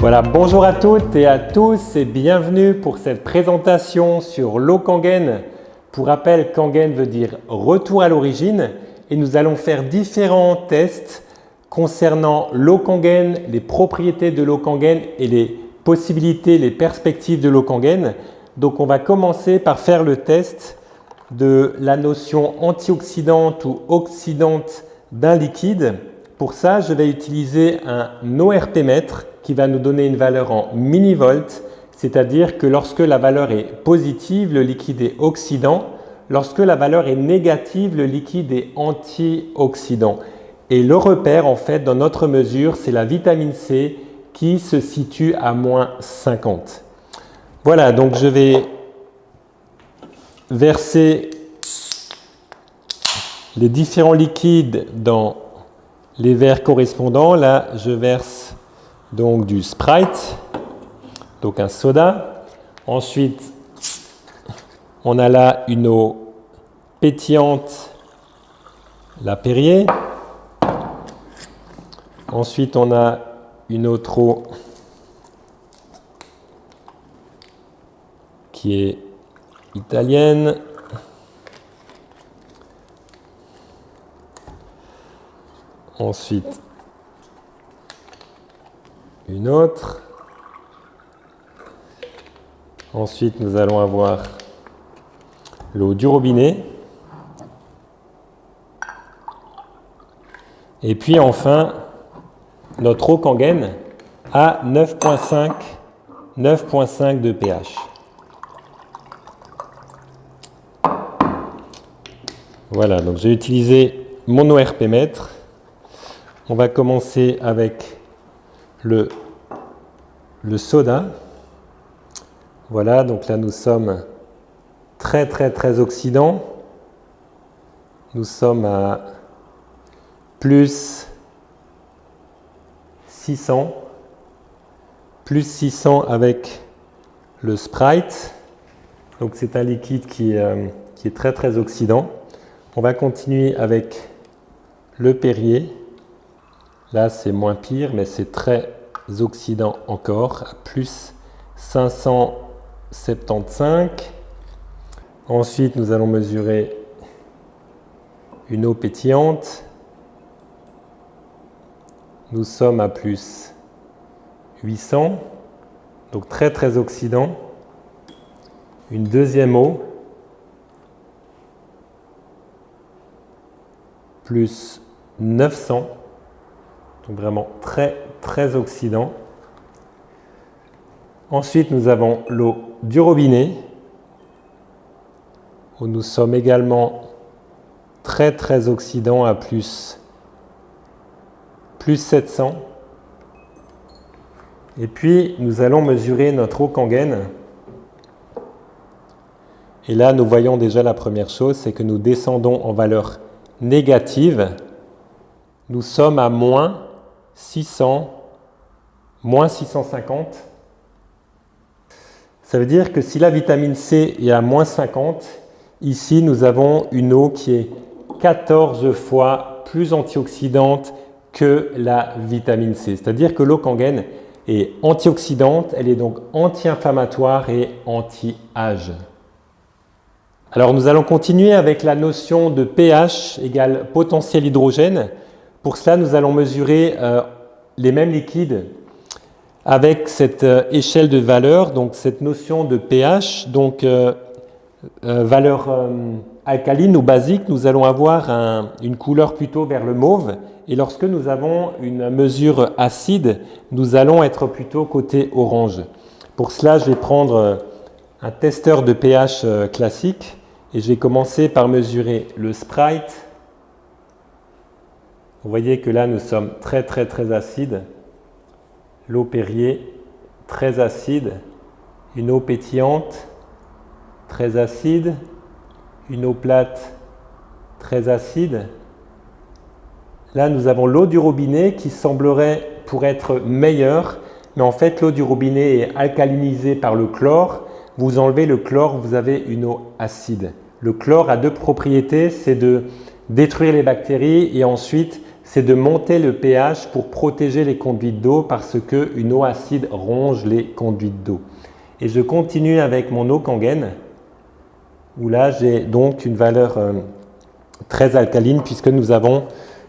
Voilà, bonjour à toutes et à tous et bienvenue pour cette présentation sur l'eau Kangen. Pour rappel, Kangen veut dire retour à l'origine et nous allons faire différents tests concernant l'eau Kangen, les propriétés de l'eau Kangen et les possibilités, les perspectives de l'eau Kangen. Donc on va commencer par faire le test de la notion antioxydante ou oxydante d'un liquide. Pour ça, je vais utiliser un ORP mètre qui va nous donner une valeur en millivolts, c'est-à-dire que lorsque la valeur est positive, le liquide est oxydant. Lorsque la valeur est négative, le liquide est antioxydant. Et le repère, en fait, dans notre mesure, c'est la vitamine C qui se situe à moins 50. Voilà, donc je vais verser les différents liquides dans les verres correspondants. Là, je verse donc du Sprite, donc un soda. Ensuite, on a là une eau pétillante, la Perrier. Ensuite, on a une autre eau qui est italienne. Ensuite, une autre. Ensuite, nous allons avoir l'eau du robinet. Et puis enfin, notre eau Kangen à 9,5 de pH. Voilà, donc j'ai utilisé mon ORP mètre. On va commencer avec le soda. Voilà, donc là nous sommes très oxydants. Nous sommes à plus 600. Plus 600 avec le Sprite. Donc c'est un liquide qui est très oxydant. On va continuer avec le Perrier. Là, c'est moins pire, mais c'est très oxydant encore, à plus 575. Ensuite, nous allons mesurer une eau pétillante. Nous sommes à plus 800, donc très oxydant. Une deuxième eau, plus 900. Donc vraiment très oxydant. Ensuite, nous avons l'eau du robinet, où nous sommes également très oxydant à plus 700. Et puis, nous allons mesurer notre eau Kangen. Et là, nous voyons déjà la première chose, c'est que nous descendons en valeur négative. Nous sommes à moins 600, moins 650. Ça veut dire que si la vitamine C est à moins 50, ici nous avons une eau qui est 14 fois plus antioxydante que la vitamine C. C'est-à-dire que l'eau Kangen est antioxydante, elle est donc anti-inflammatoire et anti-âge. Alors nous allons continuer avec la notion de pH égale potentiel hydrogène. Pour cela, nous allons mesurer les mêmes liquides avec cette échelle de valeur, donc cette notion de pH. Donc, valeur alcaline ou basique, nous allons avoir une couleur plutôt vers le mauve. Et lorsque nous avons une mesure acide, nous allons être plutôt côté orange. Pour cela, je vais prendre un testeur de pH classique et je vais commencer par mesurer le Sprite. Vous voyez que là, nous sommes très acide. L'eau Perrier, très acide. Une eau pétillante, très acide. Une eau plate, très acide. Là, nous avons l'eau du robinet qui semblerait pour être meilleure, mais en fait, l'eau du robinet est alcalinisée par le chlore. Vous enlevez le chlore, vous avez une eau acide. Le chlore a deux propriétés, c'est de détruire les bactéries et ensuite c'est de monter le pH pour protéger les conduites d'eau parce qu'une eau acide ronge les conduites d'eau. Et je continue avec mon eau Kangen, où là j'ai donc une valeur très alcaline puisque nous avons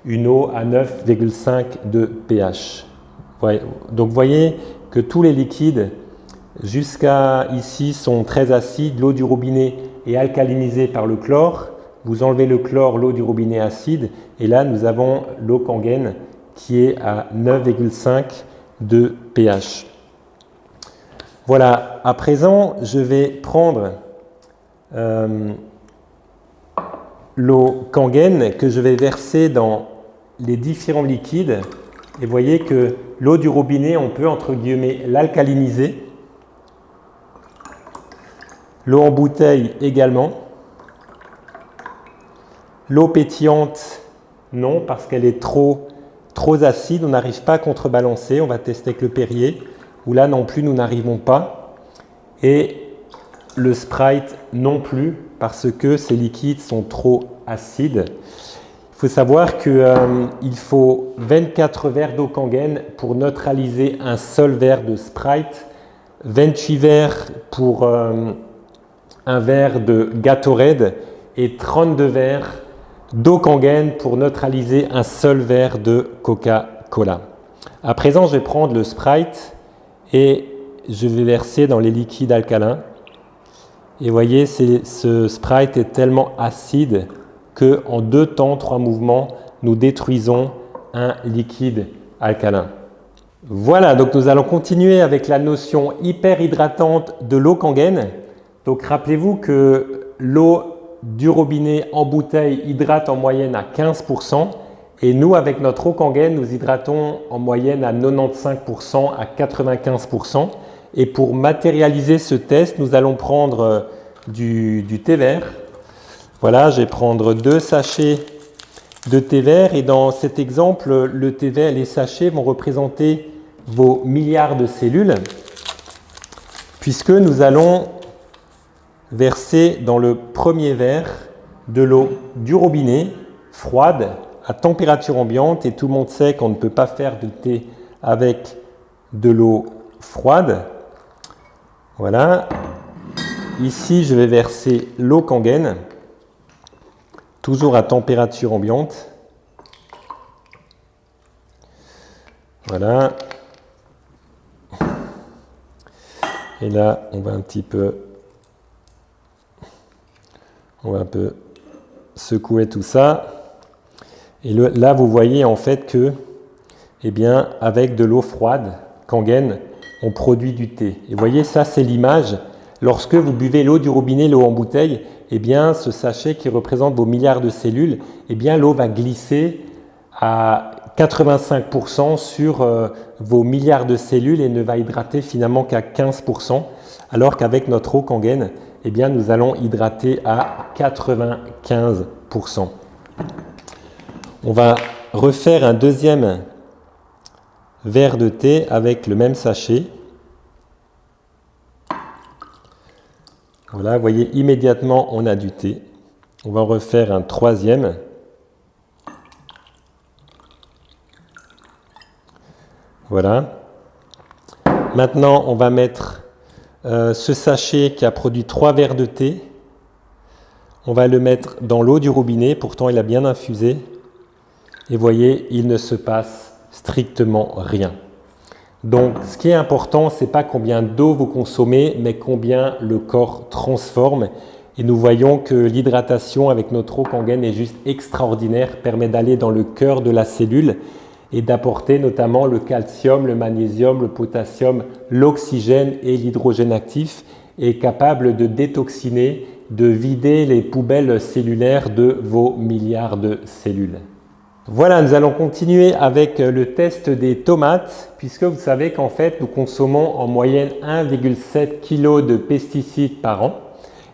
une eau à 9,5 de pH. Ouais, donc vous voyez que tous les liquides jusqu'à ici sont très acides. L'eau du robinet est alcalinisée par le chlore. Vous enlevez le chlore, l'eau du robinet acide. Et là, nous avons l'eau Kangen qui est à 9,5 de pH. Voilà, à présent, je vais prendre l'eau Kangen que je vais verser dans les différents liquides. Et vous voyez que l'eau du robinet, on peut entre guillemets l'alcaliniser. L'eau en bouteille également. L'eau pétillante, non, parce qu'elle est trop acide, on n'arrive pas à contrebalancer. On va tester avec le Perrier, où là non plus nous n'arrivons pas. Et le Sprite non plus, parce que ces liquides sont trop acides. Il faut savoir qu'il faut 24 verres d'eau Kangen pour neutraliser un seul verre de Sprite, 28 verres pour un verre de Gatorade et 32 verres d'eau Kangen pour neutraliser un seul verre de Coca-Cola. À présent, je vais prendre le Sprite et je vais verser dans les liquides alcalins. Et vous voyez, ce Sprite est tellement acide qu'en 2 temps, 3 mouvements, nous détruisons un liquide alcalin. Voilà, donc nous allons continuer avec la notion hyper hydratante de l'eau Kangen. Donc rappelez-vous que l'eau du robinet en bouteille hydrate en moyenne à 15%. Et nous, avec notre eau Kangen, nous hydratons en moyenne à 95% à 95%. Et pour matérialiser ce test, nous allons prendre du thé vert. Voilà, je vais prendre 2 sachets de thé vert. Et dans cet exemple, le thé vert, les sachets vont représenter vos milliards de cellules, puisque nous allons verser dans le premier verre de l'eau du robinet froide à température ambiante. Et tout le monde sait qu'on ne peut pas faire de thé avec de l'eau froide. Voilà. Ici, je vais verser l'eau Kangen, toujours à température ambiante. Voilà. Et là, on va un peu secouer tout ça. Et là, vous voyez en fait que, eh bien, avec de l'eau froide, Kangen, on produit du thé. Et vous voyez, ça, c'est l'image. Lorsque vous buvez l'eau du robinet, l'eau en bouteille, eh bien, ce sachet qui représente vos milliards de cellules, eh bien, l'eau va glisser à 85% sur vos milliards de cellules et ne va hydrater finalement qu'à 15%, alors qu'avec notre eau Kangen, eh bien, nous allons hydrater à 95%. On va refaire un deuxième verre de thé avec le même sachet. Voilà, vous voyez, immédiatement, on a du thé. On va en refaire un troisième. Voilà. Maintenant, on va mettre ce sachet qui a produit 3 verres de thé. On va le mettre dans l'eau du robinet, pourtant il a bien infusé. Et vous voyez, il ne se passe strictement rien. Donc, ce qui est important, ce n'est pas combien d'eau vous consommez, mais combien le corps transforme. Et nous voyons que l'hydratation avec notre eau Kangen est juste extraordinaire, permet d'aller dans le cœur de la cellule et d'apporter notamment le calcium, le magnésium, le potassium, l'oxygène et l'hydrogène actif, et est capable de détoxiner, de vider les poubelles cellulaires de vos milliards de cellules. Voilà, nous allons continuer avec le test des tomates, puisque vous savez qu'en fait, nous consommons en moyenne 1,7 kg de pesticides par an.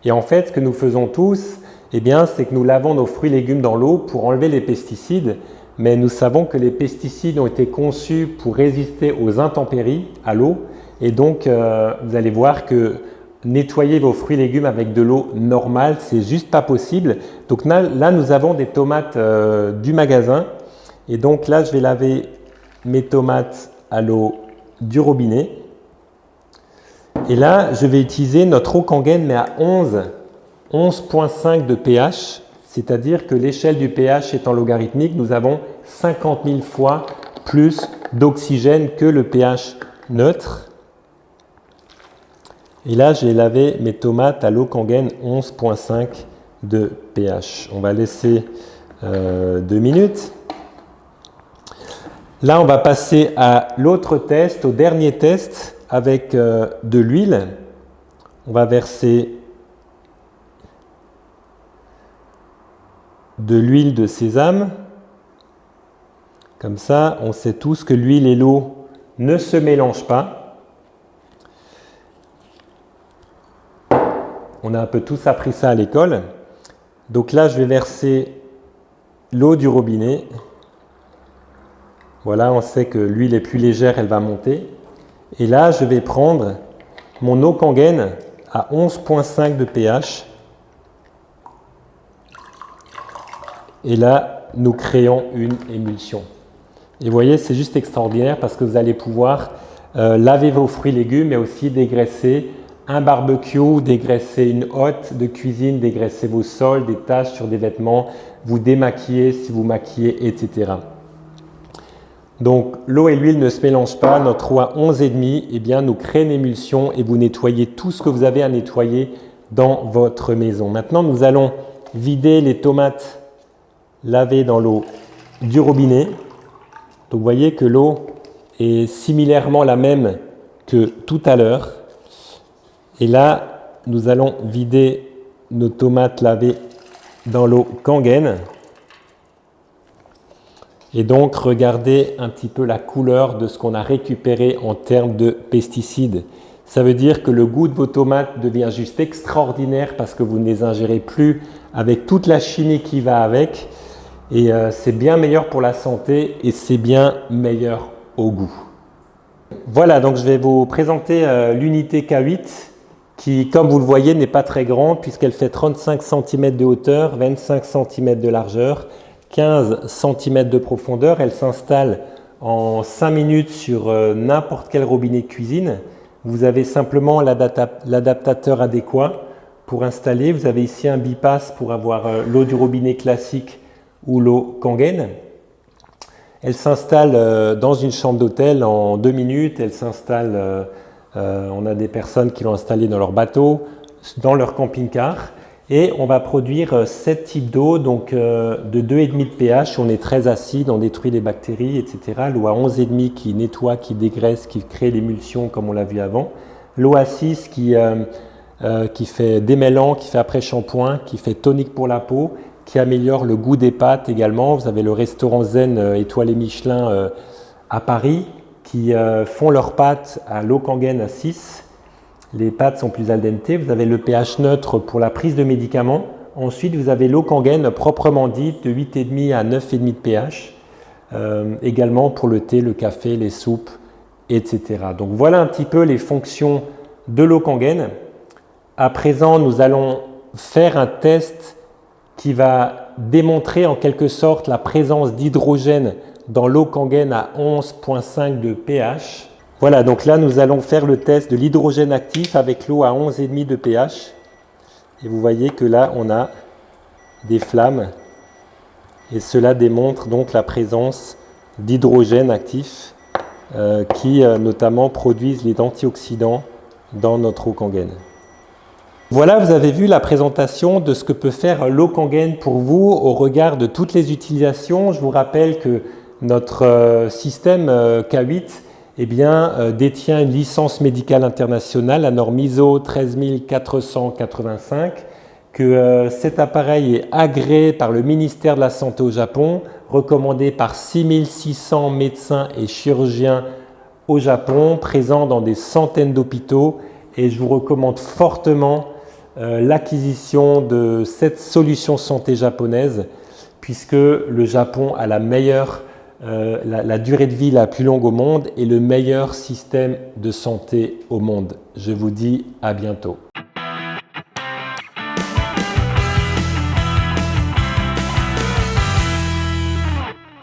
Et en fait, ce que nous faisons tous, eh bien, c'est que nous lavons nos fruits et légumes dans l'eau pour enlever les pesticides. Mais nous savons que les pesticides ont été conçus pour résister aux intempéries, à l'eau. Et donc, vous allez voir que nettoyer vos fruits et légumes avec de l'eau normale, c'est juste pas possible. Donc là, nous avons des tomates du magasin Et donc là, je vais laver mes tomates à l'eau du robinet. Et là, je vais utiliser notre eau Kangen, mais à 11,5 de pH, c'est-à-dire que l'échelle du pH étant logarithmique, nous avons 50 000 fois plus d'oxygène que le pH neutre. Et là, j'ai lavé mes tomates à l'eau Kangen 11,5 de pH. On va laisser 2 minutes. Là, on va passer à l'autre test, au dernier test, avec de l'huile. On va verser de l'huile de sésame. Comme ça, on sait tous que l'huile et l'eau ne se mélangent pas. On a un peu tous appris ça à l'école. Donc là, je vais verser l'eau du robinet. Voilà, on sait que l'huile est plus légère, elle va monter. Et là, je vais prendre mon eau Kangen à 11,5 de pH. Et là, nous créons une émulsion. Et vous voyez, c'est juste extraordinaire parce que vous allez pouvoir laver vos fruits et légumes, mais aussi dégraisser un barbecue, dégraisser une hotte de cuisine, dégraisser vos sols, des taches sur des vêtements, vous démaquiller si vous maquillez, etc. Donc, l'eau et l'huile ne se mélangent pas. Notre eau à 11,5, eh bien, nous crée une émulsion et vous nettoyez tout ce que vous avez à nettoyer dans votre maison. Maintenant, nous allons vider les tomates lavées dans l'eau du robinet. Donc, vous voyez que l'eau est similairement la même que tout à l'heure. Et là, nous allons vider nos tomates lavées dans l'eau Kangen. Et donc, regardez un petit peu la couleur de ce qu'on a récupéré en termes de pesticides. Ça veut dire que le goût de vos tomates devient juste extraordinaire parce que vous ne les ingérez plus avec toute la chimie qui va avec. Et c'est bien meilleur pour la santé et c'est bien meilleur au goût. Voilà, donc je vais vous présenter l'unité K8 qui, comme vous le voyez, n'est pas très grande puisqu'elle fait 35 cm de hauteur, 25 cm de largeur, 15 cm de profondeur. Elle s'installe en 5 minutes sur n'importe quel robinet de cuisine. Vous avez simplement l'adaptateur adéquat pour installer. Vous avez ici un bypass pour avoir l'eau du robinet classique ou l'eau Kangen. Elle s'installe dans une chambre d'hôtel en 2 minutes. Elle s'installe, on a des personnes qui l'ont installée dans leur bateau, dans leur camping-car. Et on va produire 7 types d'eau, donc de 2,5 de pH. On est très acide, on détruit les bactéries, etc. L'eau à 11,5 qui nettoie, qui dégraisse, qui crée l'émulsion comme on l'a vu avant. L'eau à 6 qui fait démêlant, qui fait après-shampoing, qui fait tonique pour la peau, qui améliore le goût des pâtes également. Vous avez le restaurant Zen étoilé Michelin à Paris qui font leurs pâtes à l'eau Kangen à 6. Les pâtes sont plus al dente. Vous avez le pH neutre pour la prise de médicaments. Ensuite, vous avez l'eau Kangen proprement dite de 8,5 à 9,5 de pH. Également pour le thé, le café, les soupes, etc. Donc voilà un petit peu les fonctions de l'eau Kangen. À présent, nous allons faire un test qui va démontrer en quelque sorte la présence d'hydrogène dans l'eau Kangen à 11,5 de pH. Voilà, donc là, nous allons faire le test de l'hydrogène actif avec l'eau à 11,5 de pH. Et vous voyez que là, on a des flammes. Et cela démontre donc la présence d'hydrogène actif qui notamment produisent les antioxydants dans notre eau Kangen. Voilà, vous avez vu la présentation de ce que peut faire l'eau Kangen pour vous au regard de toutes les utilisations. Je vous rappelle que notre système K8 détient une licence médicale internationale, la norme ISO 13485, que cet appareil est agréé par le ministère de la Santé au Japon, recommandé par 6600 médecins et chirurgiens au Japon, présents dans des centaines d'hôpitaux, et je vous recommande fortement l'acquisition de cette solution santé japonaise, puisque le Japon a la meilleure la durée de vie la plus longue au monde et le meilleur système de santé au monde. Je vous dis à bientôt.